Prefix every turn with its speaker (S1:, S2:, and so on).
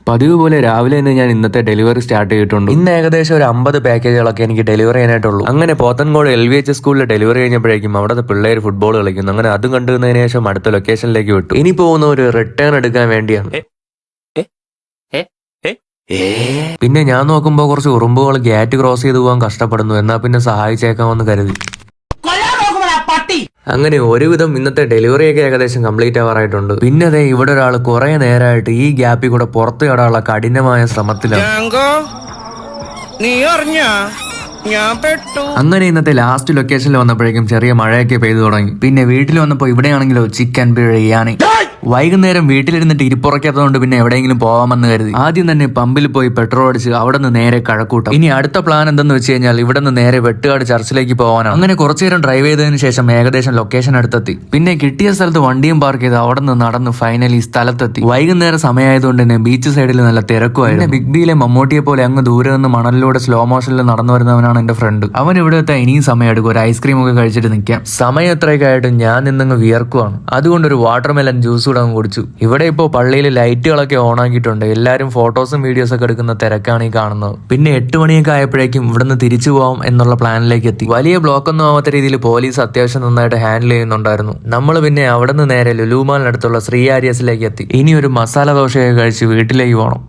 S1: പതിവ് പോലെ രാവിലെ തന്നെ ഞാൻ ഇന്നത്തെ ഡെലിവറി സ്റ്റാർട്ട് ചെയ്തിട്ടുണ്ട്. ഇന്ന് ഏകദേശം ഒരു 50 പാക്കേജുകളൊക്കെ എനിക്ക് ഡെലിവറി ചെയ്യാനായിട്ടുള്ളൂ. അങ്ങനെ പോത്തൻകോട് LVH സ്കൂളിൽ ഡെലിവറി കഴിഞ്ഞപ്പോഴേക്കും അവിടുത്തെ പിള്ളേർ ഫുട്ബോൾ കളിക്കുന്നു. അങ്ങനെ അതും കണ്ടുവന്നതിന് ശേഷം അടുത്ത ലൊക്കേഷനിലേക്ക് വിട്ടു. ഇനി പോകുന്ന ഒരു റിട്ടേൺ എടുക്കാൻ വേണ്ടിയാണ്. പിന്നെ ഞാൻ നോക്കുമ്പോൾ കുറച്ച് ഉറുമ്പുകൾ ഗേറ്റ് ക്രോസ് ചെയ്ത് പോകാൻ കഷ്ടപ്പെടുന്നു. എന്നാ പിന്നെ സഹായിച്ചേക്കാമെന്ന് കരുതി. അങ്ങനെ ഒരുവിധം ഇന്നത്തെ ഡെലിവറിയൊക്കെ ഏകദേശം കംപ്ലീറ്റ് ആവാറായിട്ടുണ്ട്. പിന്നെ അതെ ഇവിടെ ഒരാൾ കുറെ നേരമായിട്ട് ഈ ഗ്യാപ്പിൽ കൂടെ പുറത്തു ചാടാനുള്ള കഠിനമായ ശ്രമത്തിലാണ്. അങ്ങനെ ഇന്നത്തെ ലാസ്റ്റ് ലൊക്കേഷനിൽ വന്നപ്പോഴേക്കും ചെറിയ മഴയൊക്കെ പെയ്തു തുടങ്ങി. പിന്നെ വീട്ടിൽ വന്നപ്പോൾ ഇവിടെയാണെങ്കിലോ ചിക്കൻ ബിരിയാണി. വൈകുന്നേരം വീട്ടിലിരുന്നിട്ട് ഇരിപ്പുറയ്ക്കാത്തതുകൊണ്ട് പിന്നെ എവിടെയെങ്കിലും പോവാമെന്ന് കരുതി ആദ്യം തന്നെ പമ്പിൽ പോയി പെട്രോൾ അടിച്ച് അവിടെ നിന്ന് നേരെ കഴക്കൂട്ടം. ഇനി അടുത്ത പ്ലാൻ എന്തെന്ന് വെച്ച് കഴിഞ്ഞാൽ ഇവിടെ നിന്ന് നേരെ വെട്ടുകാട് ചർച്ചിലേക്ക് പോകാനാണ്. അങ്ങനെ കുറച്ചു നേരം ഡ്രൈവ് ചെയ്തതിന് ശേഷം ഏകദേശം ലൊക്കേഷൻ അടുത്തെത്തി. പിന്നെ കിട്ടിയ സ്ഥലത്ത് വണ്ടിയും പാർക്ക് ചെയ്ത് അവിടെ നിന്ന് നടന്ന് ഫൈനലി സ്ഥലത്തെത്തി. വൈകുന്നേരം സമയമായതുകൊണ്ട് തന്നെ ബീച്ച് സൈഡിൽ നല്ല തിരക്കുമായിരുന്നു. ബിഗ് ബിയിലെ മമ്മൂട്ടിയെ പോലെ അങ്ങ് ദൂരെ നിന്ന് മണലിലൂടെ സ്ലോ മോഷനിൽ നടന്നു വരുന്നവനാണ് എന്റെ ഫ്രണ്ട്. അവൻ ഇവിടെ എത്താൻ ഇനിയും സമയം എടുക്കും. ഒരു ഐസ്ക്രീം ഒക്കെ കഴിച്ചിട്ട് നിൽക്കാം. സമയം എത്രയൊക്കെ ആയിട്ടും ഞാൻ നിന്നങ്ങ് വിയർക്കുവാണ്. അതുകൊണ്ട് ഒരു വാട്ടർമെലൻ ജ്യൂസ് കൂടെ അങ്ങ് കുടിച്ചു. ഇവിടെ ഇപ്പോൾ പള്ളിയിൽ ലൈറ്റുകളൊക്കെ ഓൺ ആക്കിയിട്ടുണ്ട്. എല്ലാവരും ഫോട്ടോസും വീഡിയോസും ഒക്കെ എടുക്കുന്ന തിരക്കാണ് ഈ കാണുന്നത്. പിന്നെ 8 മണിയൊക്കെ ആയപ്പോഴേക്കും ഇവിടുന്ന് തിരിച്ചു പോകാം എന്നുള്ള പ്ലാനിലേക്ക് എത്തി. വലിയ ബ്ലോക്ക് ഒന്നും ആവാത്ത രീതിയിൽ പോലീസ് അത്യാവശ്യം നന്നായിട്ട് ഹാൻഡിൽ ചെയ്യുന്നുണ്ടായിരുന്നു. നമ്മൾ പിന്നെ അവിടെ നിന്ന് നേരെ ലുലുമാലിനടുത്തുള്ള ശ്രീ ആര്യസിലേക്ക് എത്തി. ഇനി ഒരു മസാല ദോശയൊക്കെ കഴിച്ച് വീട്ടിലേക്ക് പോകണം.